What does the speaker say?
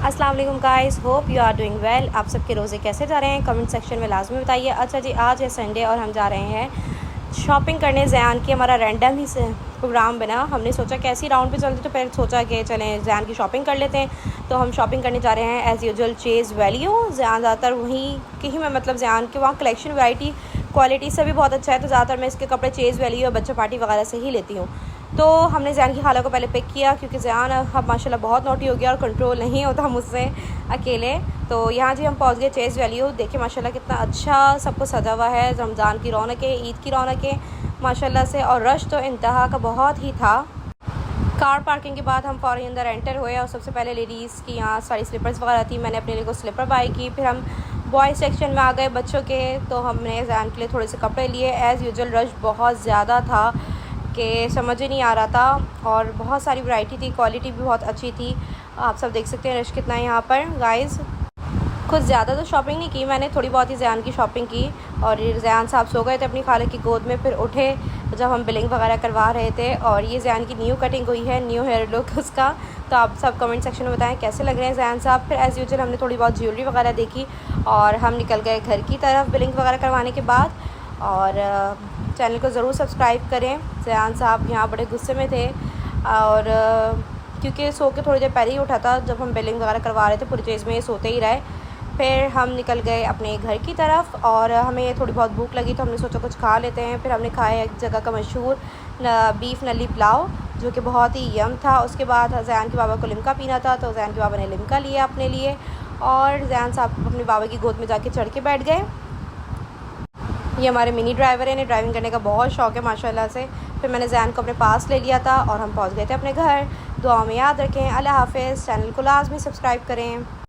अस्सलाम वालेकुम guys, hope you are doing well. आप सबके रोज़े कैसे जा रहे हैं कमेंट सेक्शन में लाजमी बताइए। अच्छा जी, आज है संडे और हम जा रहे हैं शॉपिंग करने। ज़ैन की हमारा रैंडम ही प्रोग्राम बना। हमने सोचा कैसी राउंड पे चलते, तो पहले सोचा कि चलें ज़ैन की शॉपिंग कर लेते हैं। तो हम शॉपिंग करने जा रहे हैं एज़ यूजुअल चेज़ वैल्यू। ज़ैन ज़्यादातर वहीं की ही मैं ज़ैन के वहाँ कलेक्शन वैरायटी क्वालिटी से भी बहुत अच्छा है, तो ज़्यादातर मैं इसके कपड़े चेज़ वैल्यू और बच्चा पार्टी वगैरह से ही लेती हूँ। तो हमने ज़ैन की खाला को पहले पिक किया क्योंकि ज़ैन अब माशाल्लाह बहुत नोटी हो गया और कंट्रोल नहीं होता मुझसे अकेले। तो यहाँ जी हम पहुँच गए चेज़ वैल्यू। देखिए माशाल्लाह कितना अच्छा सब कुछ सजा हुआ है। रमज़ान की रौनकें, ईद की रौनकें माशाल्लाह से, और रश तो इंतहा का बहुत ही था। कार पार्किंग के बाद हम फ़ौरन अंदर एंटर हुए और सबसे पहले लेडीज़ की यहाँ सारी स्लीपर्स वगैरह थी। मैंने अपने लिए को स्लीपर बाई की। फिर हम बॉयज़ सेक्शन में आ गए बच्चों के, तो हमने ज़ैन के लिए थोड़े से कपड़े लिए। एज़ यूजुअल रश बहुत ज़्यादा था कि समझ ही नहीं आ रहा था, और बहुत सारी वैरायटी थी, क्वालिटी भी बहुत अच्छी थी। आप सब देख सकते हैं रश कितना है यहाँ पर गाइज़। कुछ ज़्यादा तो शॉपिंग नहीं की मैंने, थोड़ी बहुत ही ज़ैन की शॉपिंग की। और ज़ैन साहब सो गए थे अपनी खाला की गोद में, फिर उठे जब हम बिलिंग वगैरह करवा रहे थे। और ये ज़ैन की न्यू कटिंग हुई है, न्यू हेयर लुक उसका। तो आप सब कमेंट सेक्शन में बताएं कैसे लग रहे हैं ज़ैन साहब। फिर एज़ यूजुअल हमने थोड़ी बहुत ज्वेलरी वगैरह देखी और हम निकल गए घर की तरफ बिलिंग वगैरह करवाने के बाद। और चैनल को ज़रूर सब्सक्राइब करें। ज़ैन साहब यहाँ बड़े गुस्से में थे, और क्योंकि सो के थोड़ी देर पहले ही उठा था जब हम बिलिंग वगैरह करवा रहे थे। पूरी चीज़ में ये सोते ही रहे। फिर हम निकल गए अपने घर की तरफ, और हमें थोड़ी बहुत भूख लगी तो हमने सोचा कुछ खा लेते हैं। फिर हमने खाया एक जगह का मशहूर बीफ नली पुलाव, जो कि बहुत ही यम था। उसके बाद ज़ैन के बाबा को लिम्का पीना था, तो ज़ैन के बाबा ने लिम्का लिया अपने लिए, और ज़ैन साहब अपने बाबा की गोद में जाके चढ़ के बैठ गए। ये हमारे मिनी ड्राइवर है, इन्हें ड्राइविंग करने का बहुत शौक़ है माशाल्लाह से। फिर मैंने ज़ैन को अपने पास ले लिया था और हम पहुंच गए थे अपने घर। दुआ में याद रखें। अल्लाह हाफ़िज़। चैनल को लाज़मी सब्सक्राइब करें।